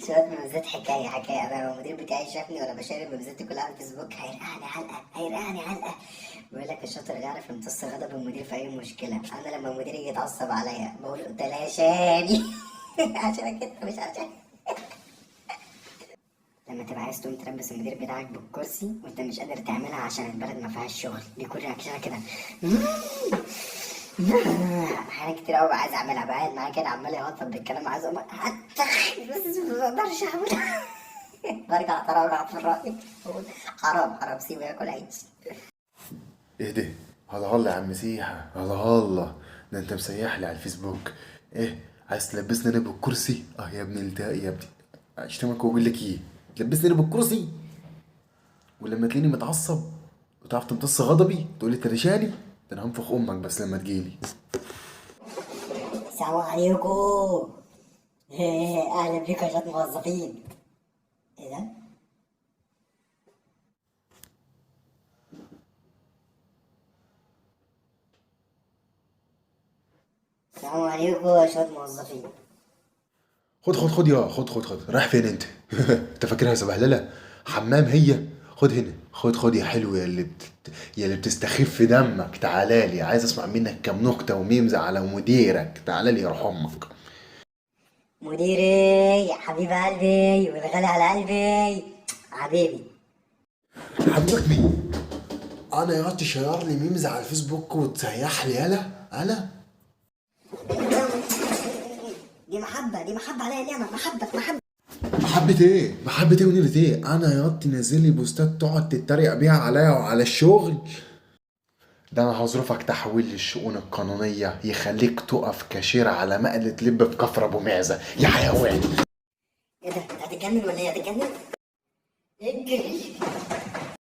شوية ميمزات حكاية. أنا لو المدير بتاعي شافني وأنا بشير ميمزاتي كلها على الفيسبوك هيرقعني علقة. بيقول لك الشاطر اللي يعرف يمتص غضب المدير في أي مشكلة. أنا لما المدير يجي يتعصب عليا بقول له تلاشاني. عشان كده مش عشان. لما تبقى عايز تقوم تلبس المدير بتاعك بالكرسي وانت مش قادر تعملها عشان البلد ما فيهاش شغل، بيكون رياكشنك كده. حاجات كتير قوي عايز اعملها، بقى قاعد معايا كده عمال يهطل بالكلام، عايز اقوم بس ما بقدرش اعملها. برجع اتراجع في الرأي، اقول حرام سيبه ياكل عيش. ايه ده؟ هلا هلا يا عم مسيحة، هلا هلا. ده انت مسيح لي على الفيسبوك. ايه عايز تلبسني انا بالكرسي؟ اه يا ابني التقي يا ابني. اشتمك واقول لك ايه؟ تلبسني انا بالكرسي ولما تلاقيني متعصب وتعرف تمتص غضبي تقول لي ترشاني؟ ده انا هنفخ امك بس لما تجيلي. السلام عليكم. اهلا بيكم يا شباب موظفين. ايه ده؟ السلام عليكم يا شباب موظفين. خد يا خد رايح فين انت؟ انت فاكرها سبهلله؟ حمام هي؟ خد هنا، خد يا حلو، يا اللي بتستخف دمك، تعالى لي عايز اسمع منك كام نكته وميمز على مديرك، تعالى لي يرحم امك. مديري حبيب قلبي والغالي على قلبي حبيبي. حبيبك مين؟ انا يا تشير لي ميمز على الفيسبوك وتسيح لي؟ انا دي محبة عليا نعمة، محبة. محبة ايه ونيلة ايه؟ انا يا تنزل لي بوستات تقعد تتريق بيها عليا وعلى الشغل؟ ده انا هظروفك تحويل للشؤون القانونية يخليك تقف كاشير على مقلة لب في كفر ابو معزة يا حيوان. ايه ده؟ انت هتتجنن ولا ايه؟ هتتجنن؟ اجري.